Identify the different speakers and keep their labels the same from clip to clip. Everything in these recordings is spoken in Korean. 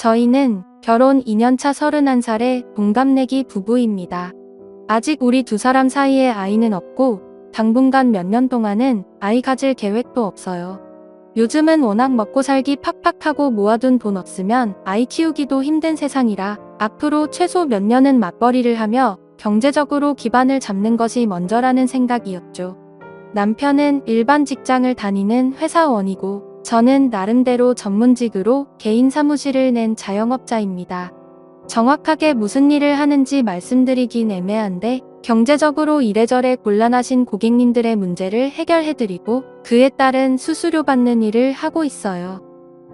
Speaker 1: 저희는 결혼 2년차 31살의 동갑내기 부부입니다. 아직 우리 두 사람 사이에 아이는 없고 당분간 몇 년 동안은 아이 가질 계획도 없어요. 요즘은 워낙 먹고 살기 팍팍하고 모아둔 돈 없으면 아이 키우기도 힘든 세상이라 앞으로 최소 몇 년은 맞벌이를 하며 경제적으로 기반을 잡는 것이 먼저라는 생각이었죠. 남편은 일반 직장을 다니는 회사원이고 저는 나름대로 전문직으로 개인 사무실을 낸 자영업자입니다. 정확하게 무슨 일을 하는지 말씀드리긴 애매한데 경제적으로 이래저래 곤란하신 고객님들의 문제를 해결해드리고 그에 따른 수수료 받는 일을 하고 있어요.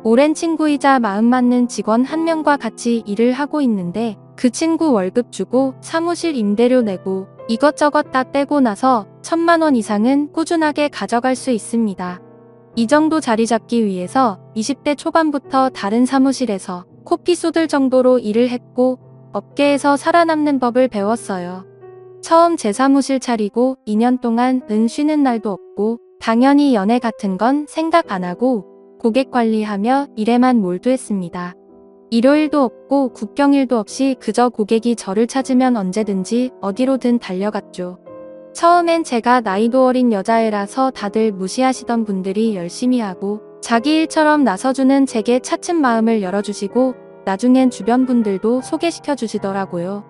Speaker 1: 오랜 친구이자 마음 맞는 직원 한 명과 같이 일을 하고 있는데 그 친구 월급 주고 사무실 임대료 내고 이것저것 다 떼고 나서 1,000만 원 이상은 꾸준하게 가져갈 수 있습니다. 이 정도 자리 잡기 위해서 20대 초반부터 다른 사무실에서 코피 쏟을 정도로 일을 했고 업계에서 살아남는 법을 배웠어요. 처음 제 사무실 차리고 2년 동안 쉬는 날도 없고 당연히 연애 같은 건 생각 안 하고 고객 관리하며 일에만 몰두했습니다. 일요일도 없고 국경일도 없이 그저 고객이 저를 찾으면 언제든지 어디로든 달려갔죠. 처음엔 제가 나이도 어린 여자애라서 다들 무시하시던 분들이 열심히 하고 자기 일처럼 나서주는 제게 차츰 마음을 열어주시고 나중엔 주변 분들도 소개시켜 주시더라고요.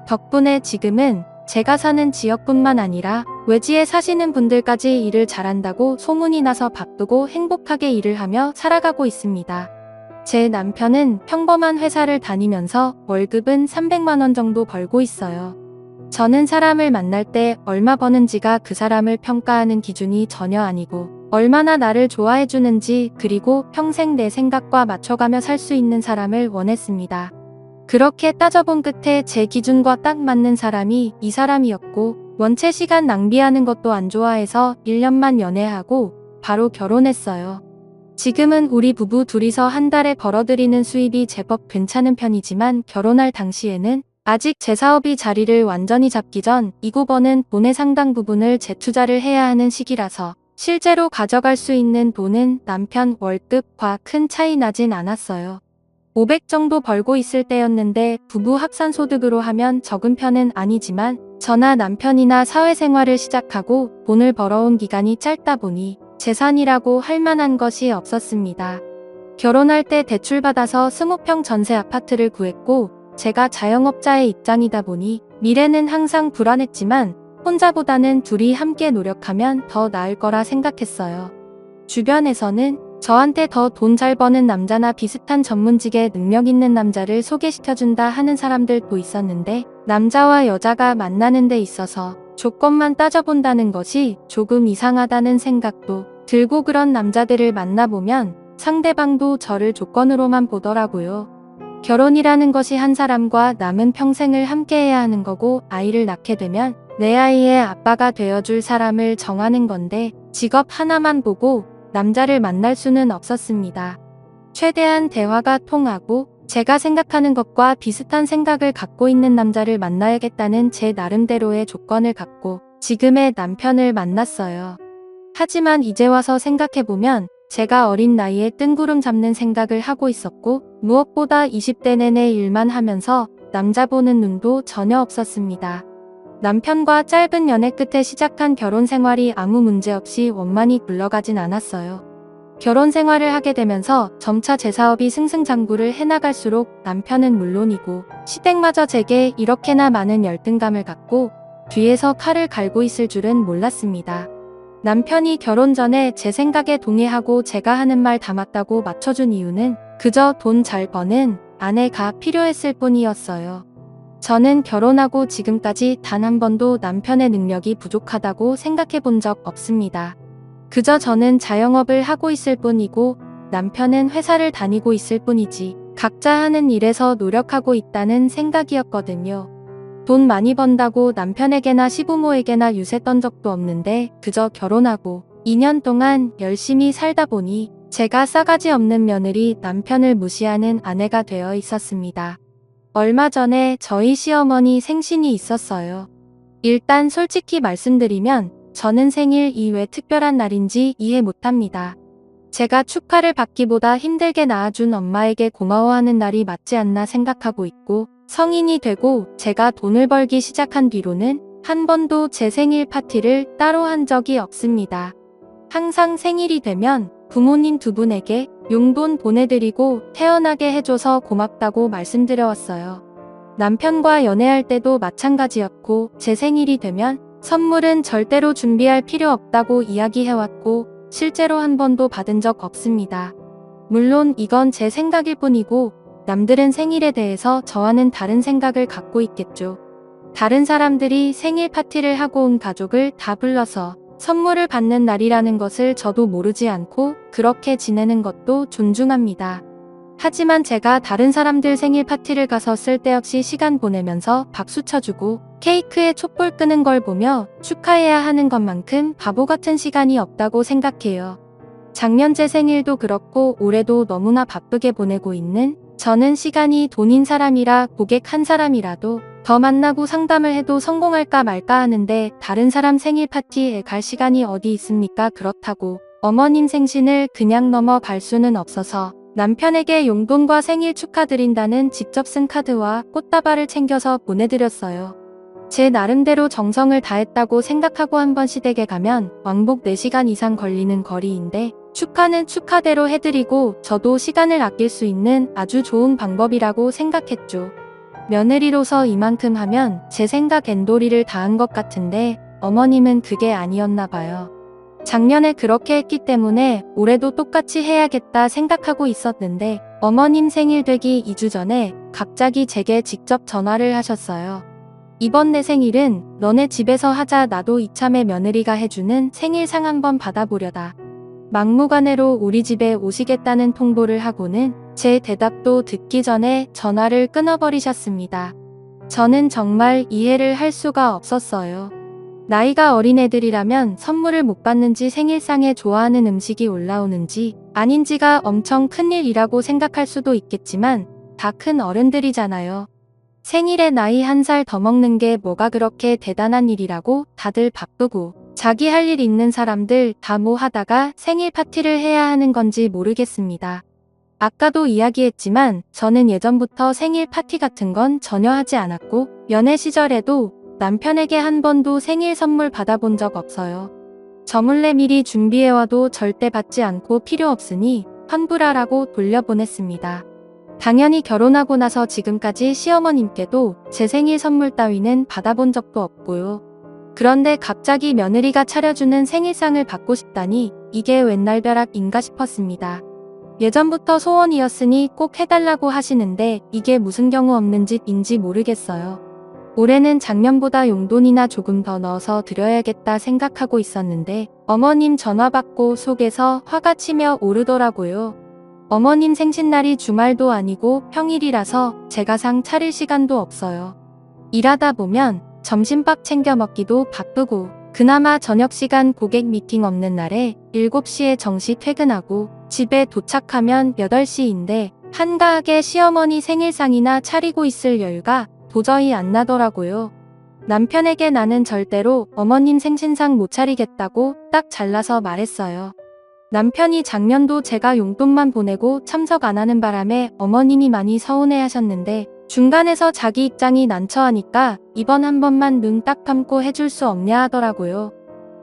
Speaker 1: 덕분에 지금은 제가 사는 지역뿐만 아니라 외지에 사시는 분들까지 일을 잘한다고 소문이 나서 바쁘고 행복하게 일을 하며 살아가고 있습니다. 제 남편은 평범한 회사를 다니면서 월급은 300만 원 정도 벌고 있어요. 저는 사람을 만날 때 얼마 버는지가 그 사람을 평가하는 기준이 전혀 아니고 얼마나 나를 좋아해 주는지 그리고 평생 내 생각과 맞춰가며 살 수 있는 사람을 원했습니다. 그렇게 따져본 끝에 제 기준과 딱 맞는 사람이 이 사람이었고 원체 시간 낭비하는 것도 안 좋아해서 1년만 연애하고 바로 결혼했어요. 지금은 우리 부부 둘이서 한 달에 벌어들이는 수입이 제법 괜찮은 편이지만 결혼할 당시에는 아직 제 사업이 자리를 완전히 잡기 전 이고 버는 돈의 상당 부분을 재투자를 해야 하는 시기라서 실제로 가져갈 수 있는 돈은 남편 월급과 큰 차이 나진 않았어요. 500 정도 벌고 있을 때였는데 부부 합산소득으로 하면 적은 편은 아니지만 저나 남편이나 사회생활을 시작하고 돈을 벌어온 기간이 짧다 보니 재산이라고 할 만한 것이 없었습니다. 결혼할 때 대출받아서 20평 전세 아파트를 구했고 제가 자영업자의 입장이다 보니 미래는 항상 불안했지만 혼자보다는 둘이 함께 노력하면 더 나을 거라 생각했어요. 주변에서는 저한테 더 돈 잘 버는 남자나 비슷한 전문직에 능력 있는 남자를 소개시켜준다 하는 사람들도 있었는데 남자와 여자가 만나는 데 있어서 조건만 따져본다는 것이 조금 이상하다는 생각도 들고 그런 남자들을 만나보면 상대방도 저를 조건으로만 보더라고요. 결혼이라는 것이 한 사람과 남은 평생을 함께해야 하는 거고 아이를 낳게 되면 내 아이의 아빠가 되어줄 사람을 정하는 건데 직업 하나만 보고 남자를 만날 수는 없었습니다. 최대한 대화가 통하고 제가 생각하는 것과 비슷한 생각을 갖고 있는 남자를 만나야겠다는 제 나름대로의 조건을 갖고 지금의 남편을 만났어요. 하지만 이제 와서 생각해보면 제가 어린 나이에 뜬구름 잡는 생각을 하고 있었고 무엇보다 20대 내내 일만 하면서 남자 보는 눈도 전혀 없었습니다. 남편과 짧은 연애 끝에 시작한 결혼 생활이 아무 문제 없이 원만히 굴러가진 않았어요. 결혼 생활을 하게 되면서 점차 제 사업이 승승장구를 해나갈수록 남편은 물론이고 시댁마저 제게 이렇게나 많은 열등감을 갖고 뒤에서 칼을 갈고 있을 줄은 몰랐습니다. 남편이 결혼 전에 제 생각에 동의하고 제가 하는 말 다 맞다고 맞춰준 이유는 그저 돈 잘 버는 아내가 필요했을 뿐이었어요. 저는 결혼하고 지금까지 단 한 번도 남편의 능력이 부족하다고 생각해 본 적 없습니다. 그저 저는 자영업을 하고 있을 뿐이고 남편은 회사를 다니고 있을 뿐이지 각자 하는 일에서 노력하고 있다는 생각이었거든요. 돈 많이 번다고 남편에게나 시부모에게나 유세 떤 적도 없는데 그저 결혼하고 2년 동안 열심히 살다 보니 제가 싸가지 없는 며느리 남편을 무시하는 아내가 되어 있었습니다. 얼마 전에 저희 시어머니 생신이 있었어요. 일단 솔직히 말씀드리면 저는 생일이 왜 특별한 날인지 이해 못합니다. 제가 축하를 받기보다 힘들게 낳아준 엄마에게 고마워하는 날이 맞지 않나 생각하고 있고, 성인이 되고 제가 돈을 벌기 시작한 뒤로는 한 번도 제 생일 파티를 따로 한 적이 없습니다. 항상 생일이 되면 부모님 두 분에게 용돈 보내드리고 태어나게 해줘서 고맙다고 말씀드려왔어요. 남편과 연애할 때도 마찬가지였고, 제 생일이 되면 선물은 절대로 준비할 필요 없다고 이야기해왔고, 실제로 한 번도 받은 적 없습니다. 물론 이건 제 생각일 뿐이고, 남들은 생일에 대해서 저와는 다른 생각을 갖고 있겠죠. 다른 사람들이 생일 파티를 하고 온 가족을 다 불러서 선물을 받는 날이라는 것을 저도 모르지 않고 그렇게 지내는 것도 존중합니다. 하지만 제가 다른 사람들 생일 파티를 가서 쓸데없이 시간 보내면서 박수 쳐주고 케이크에 촛불 끄는 걸 보며 축하해야 하는 것만큼 바보 같은 시간이 없다고 생각해요. 작년 제 생일도 그렇고 올해도 너무나 바쁘게 보내고 있는 저는 시간이 돈인 사람이라 고객 한 사람이라도 더 만나고 상담을 해도 성공할까 말까 하는데 다른 사람 생일 파티에 갈 시간이 어디 있습니까? 그렇다고 어머님 생신을 그냥 넘어갈 수는 없어서 남편에게 용돈과 생일 축하드린다는 직접 쓴 카드와 꽃다발을 챙겨서 보내드렸어요. 제 나름대로 정성을 다했다고 생각하고 한번 시댁에 가면 왕복 4시간 이상 걸리는 거리인데 축하는 축하대로 해드리고 저도 시간을 아낄 수 있는 아주 좋은 방법이라고 생각했죠. 며느리로서 이만큼 하면 제 생각엔 도리를 다한 것 같은데 어머님은 그게 아니었나 봐요. 작년에 그렇게 했기 때문에 올해도 똑같이 해야겠다 생각하고 있었는데 어머님 생일 되기 2주 전에 갑자기 제게 직접 전화를 하셨어요. 이번 내 생일은 너네 집에서 하자. 나도 이참에 며느리가 해주는 생일상 한번 받아보려다. 막무가내로 우리 집에 오시겠다는 통보를 하고는 제 대답도 듣기 전에 전화를 끊어버리셨습니다. 저는 정말 이해를 할 수가 없었어요. 나이가 어린 애들이라면 선물을 못 받는지 생일상에 좋아하는 음식이 올라오는지 아닌지가 엄청 큰일이라고 생각할 수도 있겠지만 다 큰 어른들이잖아요. 생일에 나이 1살 더 먹는 게 뭐가 그렇게 대단한 일이라고 다들 바쁘고 자기 할 일 있는 사람들 다 뭐 하다가 생일 파티를 해야 하는 건지 모르겠습니다. 아까도 이야기했지만 저는 예전부터 생일 파티 같은 건 전혀 하지 않았고 연애 시절에도 남편에게 한 번도 생일 선물 받아본 적 없어요. 저 몰래 미리 준비해와도 절대 받지 않고 필요 없으니 환불하라고 돌려보냈습니다. 당연히 결혼하고 나서 지금까지 시어머님께도 제 생일 선물 따위는 받아본 적도 없고요. 그런데 갑자기 며느리가 차려주는 생일상을 받고 싶다니 이게 웬 날벼락인가 싶었습니다. 예전부터 소원이었으니 꼭 해달라고 하시는데 이게 무슨 경우 없는 짓인지 모르겠어요. 올해는 작년보다 용돈이나 조금 더 넣어서 드려야겠다 생각하고 있었는데 어머님 전화 받고 속에서 화가 치며 오르더라고요. 어머님 생신날이 주말도 아니고 평일이라서 제가 상 차릴 시간도 없어요. 일하다 보면 점심밥 챙겨 먹기도 바쁘고 그나마 저녁시간 고객 미팅 없는 날에 7시에 정시 퇴근하고 집에 도착하면 8시인데 한가하게 시어머니 생일상이나 차리고 있을 여유가 도저히 안 나더라고요. 남편에게 나는 절대로 어머님 생신상 못 차리겠다고 딱 잘라서 말했어요. 남편이 작년도 제가 용돈만 보내고 참석 안 하는 바람에 어머님이 많이 서운해 하셨는데 중간에서 자기 입장이 난처하니까 이번 한 번만 눈 딱 감고 해줄 수 없냐 하더라고요.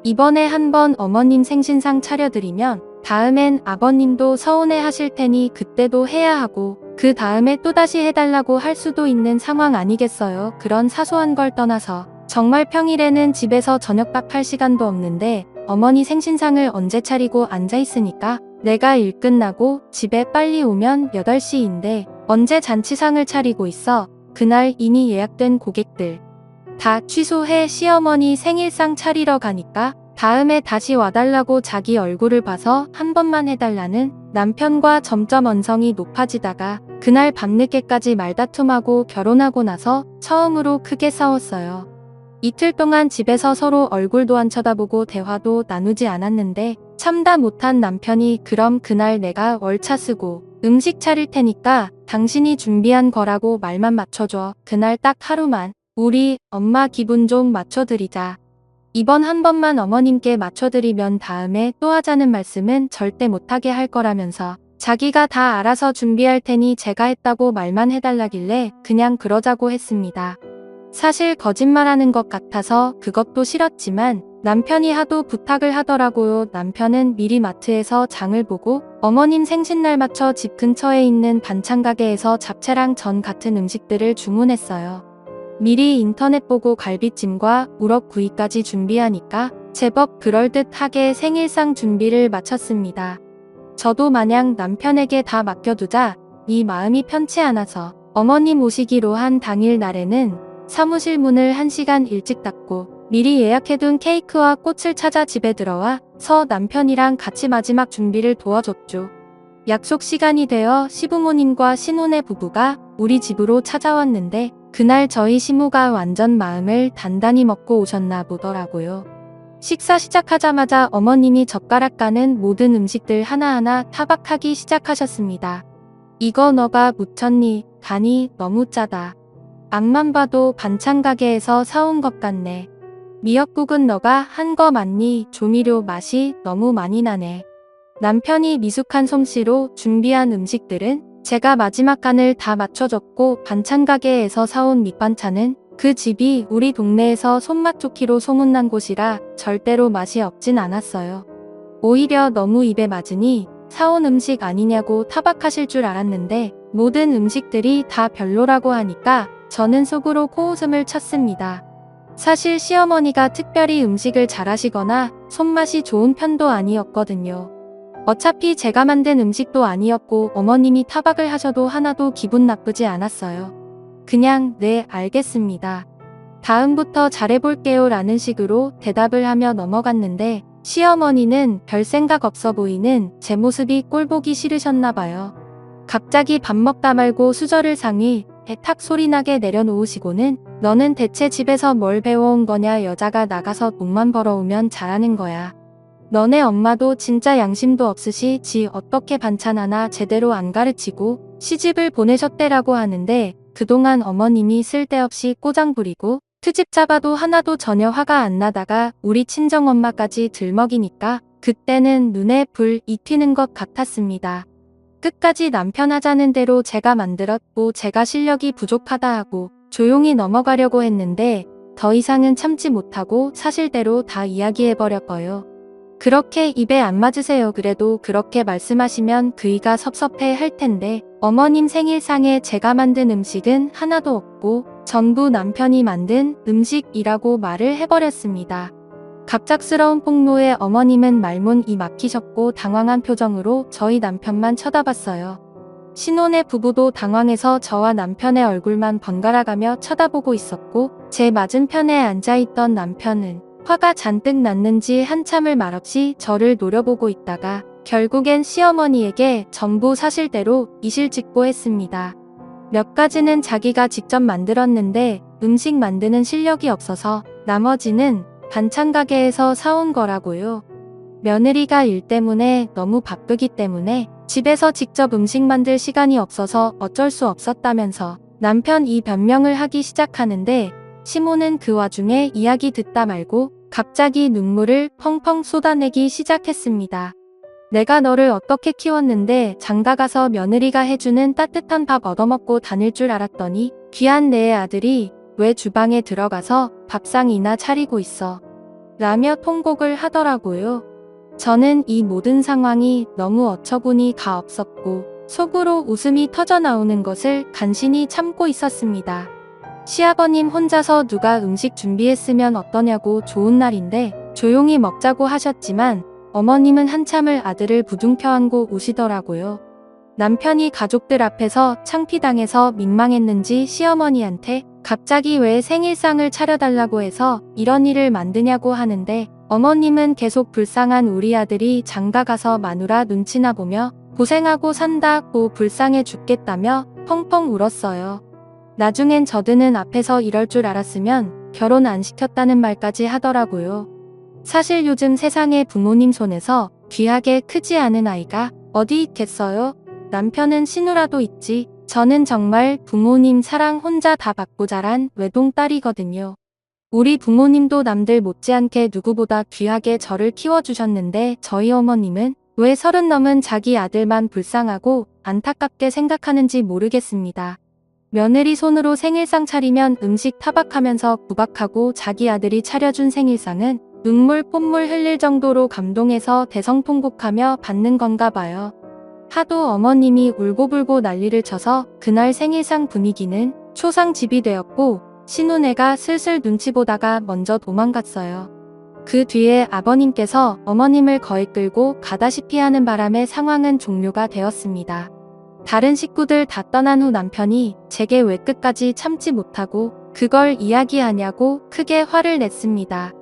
Speaker 1: 이번에 한번 어머님 생신상 차려드리면 다음엔 아버님도 서운해 하실 테니 그때도 해야 하고 그 다음에 또다시 해달라고 할 수도 있는 상황 아니겠어요. 그런 사소한 걸 떠나서 정말 평일에는 집에서 저녁밥 할 시간도 없는데 어머니 생신상을 언제 차리고 앉아있으니까 내가 일 끝나고 집에 빨리 오면 8시인데 언제 잔치상을 차리고 있어. 그날 이미 예약된 고객들 다 취소해 시어머니 생일상 차리러 가니까 다음에 다시 와달라고 자기 얼굴을 봐서 한 번만 해달라는 남편과 점점 언성이 높아지다가 그날 밤늦게까지 말다툼하고 결혼하고 나서 처음으로 크게 싸웠어요. 이틀 동안 집에서 서로 얼굴도 안 쳐다보고 대화도 나누지 않았는데 참다 못한 남편이 그럼 그날 내가 월차 쓰고 음식 차릴 테니까 당신이 준비한 거라고 말만 맞춰줘. 그날 딱 하루만 우리 엄마 기분 좀 맞춰드리자. 이번 한 번만 어머님께 맞춰드리면 다음에 또 하자는 말씀은 절대 못하게 할 거라면서 자기가 다 알아서 준비할 테니 제가 했다고 말만 해달라길래 그냥 그러자고 했습니다. 사실 거짓말하는 것 같아서 그것도 싫었지만 남편이 하도 부탁을 하더라고요. 남편은 미리 마트에서 장을 보고 어머님 생신날 맞춰 집 근처에 있는 반찬 가게에서 잡채랑 전 같은 음식들을 주문했어요. 미리 인터넷 보고 갈비찜과 우럭구이까지 준비하니까 제법 그럴듯하게 생일상 준비를 마쳤습니다. 저도 마냥 남편에게 다 맡겨두자 이 마음이 편치 않아서 어머님 오시기로 한 당일 날에는 사무실 문을 1시간 일찍 닫고 미리 예약해둔 케이크와 꽃을 찾아 집에 들어와 서 남편이랑 같이 마지막 준비를 도와줬죠. 약속 시간이 되어 시부모님과 신혼의 부부가 우리 집으로 찾아왔는데 그날 저희 시모가 완전 마음을 단단히 먹고 오셨나 보더라고요. 식사 시작하자마자 어머님이 젓가락 가는 모든 음식들 하나하나 타박하기 시작하셨습니다. 이거 너가 무쳤니? 간이 너무 짜다. 앞만 봐도 반찬 가게에서 사온 것 같네. 미역국은 너가 한 거 맞니? 조미료 맛이 너무 많이 나네. 남편이 미숙한 솜씨로 준비한 음식들은 제가 마지막 간을 다 맞춰줬고 반찬 가게에서 사온 밑반찬은 그 집이 우리 동네에서 손맛 좋기로 소문난 곳이라 절대로 맛이 없진 않았어요. 오히려 너무 입에 맞으니 사온 음식 아니냐고 타박하실 줄 알았는데 모든 음식들이 다 별로라고 하니까 저는 속으로 코웃음을 쳤습니다. 사실 시어머니가 특별히 음식을 잘하시거나 손맛이 좋은 편도 아니었거든요. 어차피 제가 만든 음식도 아니었고 어머님이 타박을 하셔도 하나도 기분 나쁘지 않았어요. 그냥 네 알겠습니다. 다음부터 잘해볼게요 라는 식으로 대답을 하며 넘어갔는데 시어머니는 별 생각 없어 보이는 제 모습이 꼴보기 싫으셨나 봐요. 갑자기 밥 먹다 말고 수저를 상위 탁 소리나게 내려놓으시고는 너는 대체 집에서 뭘 배워온 거냐 여자가 나가서 돈만 벌어오면 잘하는 거야. 너네 엄마도 진짜 양심도 없으시 지 어떻게 반찬 하나 제대로 안 가르치고 시집을 보내셨대라고 하는데 그동안 어머님이 쓸데없이 꼬장 부리고 트집 잡아도 하나도 전혀 화가 안 나다가 우리 친정엄마까지 들먹이니까 그때는 눈에 불이 튀는 것 같았습니다. 끝까지 남편 하자는 대로 제가 만들었고 제가 실력이 부족하다 하고 조용히 넘어가려고 했는데 더 이상은 참지 못하고 사실대로 다 이야기해버렸어요. 그렇게 입에 안 맞으세요. 그래도 그렇게 말씀하시면 그이가 섭섭해 할 텐데 어머님 생일상에 제가 만든 음식은 하나도 없고 전부 남편이 만든 음식이라고 말을 해버렸습니다. 갑작스러운 폭로에 어머님은 말문이 막히셨고 당황한 표정으로 저희 남편만 쳐다봤어요. 신혼의 부부도 당황해서 저와 남편의 얼굴만 번갈아가며 쳐다보고 있었고 제 맞은편에 앉아있던 남편은 화가 잔뜩 났는지 한참을 말없이 저를 노려보고 있다가 결국엔 시어머니에게 전부 사실대로 이실직고했습니다. 몇 가지는 자기가 직접 만들었는데 음식 만드는 실력이 없어서 나머지는 반찬 가게에서 사온 거라고요. 며느리가 일 때문에 너무 바쁘기 때문에 집에서 직접 음식 만들 시간이 없어서 어쩔 수 없었다면서 남편 이 변명을 하기 시작하는데 시모는 그 와중에 이야기 듣다 말고 갑자기 눈물을 펑펑 쏟아내기 시작했습니다. 내가 너를 어떻게 키웠는데 장가가서 며느리가 해주는 따뜻한 밥 얻어먹고 다닐 줄 알았더니 귀한 내 아들이 왜 주방에 들어가서 밥상이나 차리고 있어. 라며 통곡을 하더라고요. 저는 이 모든 상황이 너무 어처구니가 없었고 속으로 웃음이 터져나오는 것을 간신히 참고 있었습니다. 시아버님 혼자서 누가 음식 준비했으면 어떠냐고 좋은 날인데 조용히 먹자고 하셨지만 어머님은 한참을 아들을 부둥켜 안고 우시더라고요. 남편이 가족들 앞에서 창피당해서 민망했는지 시어머니한테 갑자기 왜 생일상을 차려달라고 해서 이런 일을 만드냐고 하는데 어머님은 계속 불쌍한 우리 아들이 장가가서 마누라 눈치나 보며 고생하고 산다고 불쌍해 죽겠다며 펑펑 울었어요. 나중엔 저드는 앞에서 이럴 줄 알았으면 결혼 안 시켰다는 말까지 하더라고요. 사실 요즘 세상에 부모님 손에서 귀하게 크지 않은 아이가 어디 있겠어요? 남편은 시누라도 있지. 저는 정말 부모님 사랑 혼자 다 받고 자란 외동딸이거든요. 우리 부모님도 남들 못지않게 누구보다 귀하게 저를 키워주셨는데 저희 어머님은 왜 30 넘은 자기 아들만 불쌍하고 안타깝게 생각하는지 모르겠습니다. 며느리 손으로 생일상 차리면 음식 타박하면서 구박하고 자기 아들이 차려준 생일상은 눈물 콧물 흘릴 정도로 감동해서 대성통곡하며 받는 건가 봐요. 하도 어머님이 울고불고 난리를 쳐서 그날 생일상 분위기는 초상집이 되었고 신혼애가 슬슬 눈치 보다가 먼저 도망갔어요. 그 뒤에 아버님께서 어머님을 거의 끌고 가다시피 하는 바람에 상황은 종료가 되었습니다. 다른 식구들 다 떠난 후 남편이 제게 왜 끝까지 참지 못하고 그걸 이야기하냐고 크게 화를 냈습니다.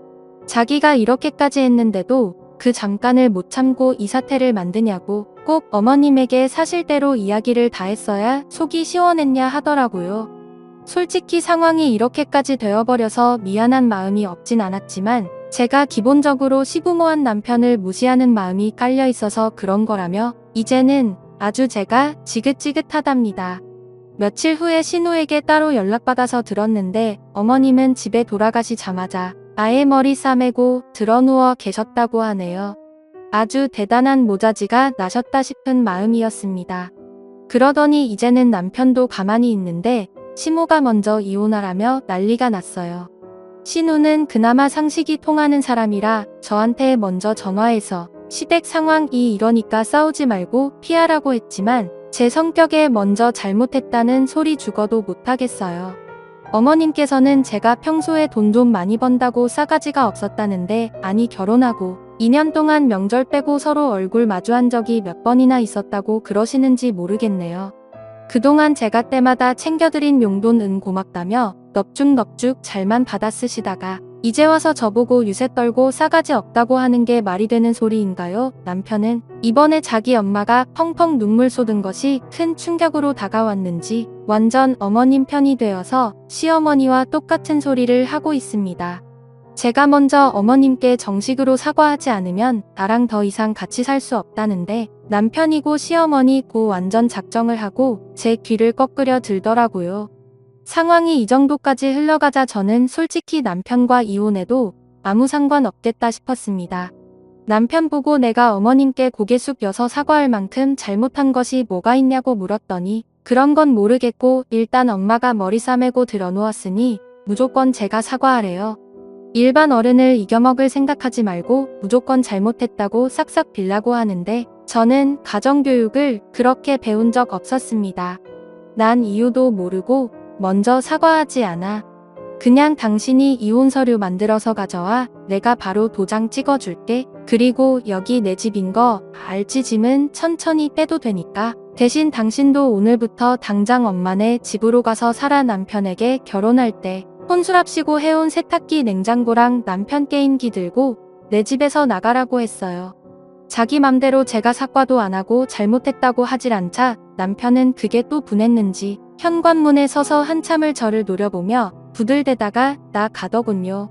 Speaker 1: 자기가 이렇게까지 했는데도 그 잠깐을 못 참고 이 사태를 만드냐고 꼭 어머님에게 사실대로 이야기를 다 했어야 속이 시원했냐 하더라고요. 솔직히 상황이 이렇게까지 되어버려서 미안한 마음이 없진 않았지만 제가 기본적으로 시부모한 남편을 무시하는 마음이 깔려 있어서 그런 거라며 이제는 아주 제가 지긋지긋하답니다. 며칠 후에 신우에게 따로 연락받아서 들었는데 어머님은 집에 돌아가시자마자 아예 머리 싸매고 드러누워 계셨다고 하네요. 아주 대단한 모자지가 나셨다 싶은 마음이었습니다. 그러더니 이제는 남편도 가만히 있는데 시모가 먼저 이혼하라며 난리가 났어요. 신우는 그나마 상식이 통하는 사람이라 저한테 먼저 전화해서 시댁 상황이 이러니까 싸우지 말고 피하라고 했지만 제 성격에 먼저 잘못했다는 소리 죽어도 못하겠어요. 어머님께서는 제가 평소에 돈 좀 많이 번다고 싸가지가 없었다는데 아니 결혼하고 2년 동안 명절 빼고 서로 얼굴 마주한 적이 몇 번이나 있었다고 그러시는지 모르겠네요. 그동안 제가 때마다 챙겨드린 용돈은 고맙다며 넙죽넙죽 잘만 받아 쓰시다가 이제 와서 저보고 유세 떨고 싸가지 없다고 하는 게 말이 되는 소리인가요? 남편은 이번에 자기 엄마가 펑펑 눈물 쏟은 것이 큰 충격으로 다가왔는지 완전 어머님 편이 되어서 시어머니와 똑같은 소리를 하고 있습니다. 제가 먼저 어머님께 정식으로 사과하지 않으면 나랑 더 이상 같이 살 수 없다는데 남편이고 시어머니고 완전 작정을 하고 제 귀를 꺾으려 들더라고요. 상황이 이 정도까지 흘러가자 저는 솔직히 남편과 이혼해도 아무 상관없겠다 싶었습니다. 남편 보고 내가 어머님께 고개 숙여서 사과할 만큼 잘못한 것이 뭐가 있냐고 물었더니 그런 건 모르겠고 일단 엄마가 머리 싸매고 드러누웠으니 무조건 제가 사과하래요. 일반 어른을 이겨먹을 생각하지 말고 무조건 잘못했다고 싹싹 빌라고 하는데 저는 가정교육을 그렇게 배운 적 없었습니다. 난 이유도 모르고 먼저 사과하지 않아. 그냥 당신이 이혼 서류 만들어서 가져와 내가 바로 도장 찍어줄게. 그리고 여기 내 집인 거 알지? 짐은 천천히 떼도 되니까. 대신 당신도 오늘부터 당장 엄마네 집으로 가서 살아. 남편에게 결혼할 때 혼술합시고 해온 세탁기 냉장고랑 남편 게임기 들고 내 집에서 나가라고 했어요. 자기 맘대로 제가 사과도 안 하고 잘못했다고 하질 않자 남편은 그게 또 분했는지 현관문에 서서 한참을 저를 노려보며 부들대다가 나가더군요.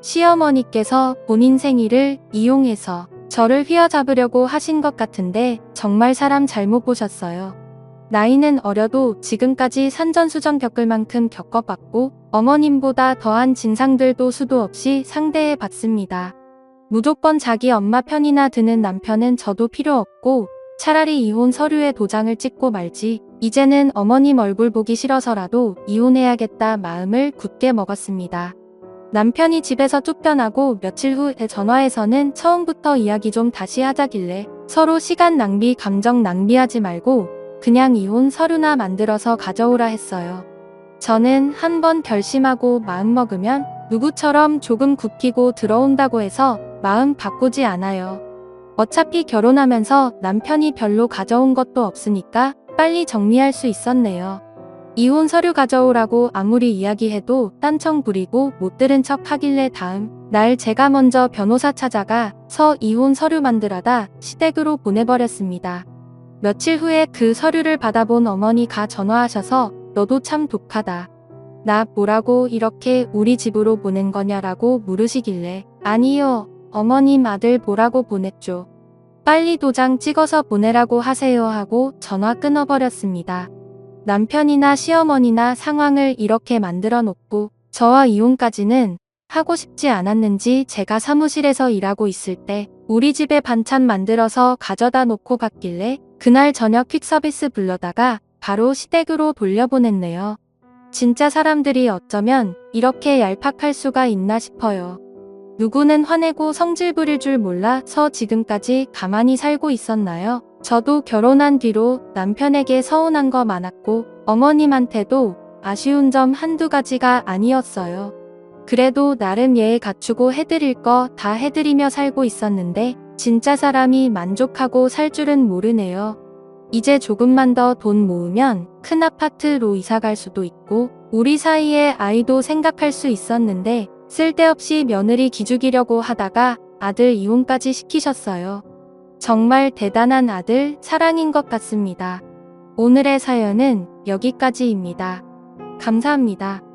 Speaker 1: 시어머니께서 본인 생일을 이용해서 저를 휘어잡으려고 하신 것 같은데 정말 사람 잘못 보셨어요. 나이는 어려도 지금까지 산전수전 겪을 만큼 겪어봤고 어머님보다 더한 진상들도 수도 없이 상대해 봤습니다. 무조건 자기 엄마 편이나 드는 남편은 저도 필요 없고 차라리 이혼 서류에 도장을 찍고 말지. 이제는 어머님 얼굴 보기 싫어서라도 이혼해야겠다 마음을 굳게 먹었습니다. 남편이 집에서 쫓겨나고 며칠 후에 전화해서는 처음부터 이야기 좀 다시 하자길래 서로 시간 낭비 감정 낭비하지 말고 그냥 이혼 서류나 만들어서 가져오라 했어요. 저는 한번 결심하고 마음먹으면 누구처럼 조금 굽히고 들어온다고 해서 마음 바꾸지 않아요. 어차피 결혼하면서 남편이 별로 가져온 것도 없으니까 빨리 정리할 수 있었네요. 이혼 서류 가져오라고 아무리 이야기해도 딴청 부리고 못 들은 척 하길래 다음 날 제가 먼저 변호사 찾아가서 이혼 서류 만들어다 시댁으로 보내버렸습니다. 며칠 후에 그 서류를 받아본 어머니가 전화하셔서 너도 참 독하다. 나 뭐라고 이렇게 우리 집으로 보낸 거냐라고 물으시길래 아니요. 어머님 아들 보라고 보냈죠. 빨리 도장 찍어서 보내라고 하세요 하고 전화 끊어버렸습니다. 남편이나 시어머니나 상황을 이렇게 만들어 놓고 저와 이혼까지는 하고 싶지 않았는지 제가 사무실에서 일하고 있을 때 우리 집에 반찬 만들어서 가져다 놓고 갔길래 그날 저녁 퀵서비스 불러다가 바로 시댁으로 돌려보냈네요. 진짜 사람들이 어쩌면 이렇게 얄팍할 수가 있나 싶어요. 누구는 화내고 성질 부릴 줄 몰라서 지금까지 가만히 살고 있었나요? 저도 결혼한 뒤로 남편에게 서운한 거 많았고 어머님한테도 아쉬운 점 한두 가지가 아니었어요. 그래도 나름 예의 갖추고 해드릴 거 다 해드리며 살고 있었는데 진짜 사람이 만족하고 살 줄은 모르네요. 이제 조금만 더 돈 모으면 큰 아파트로 이사갈 수도 있고 우리 사이에 아이도 생각할 수 있었는데 쓸데없이 며느리 기죽이려고 하다가 아들 이혼까지 시키셨어요. 정말 대단한 아들 사랑인 것 같습니다. 오늘의 사연은 여기까지입니다. 감사합니다.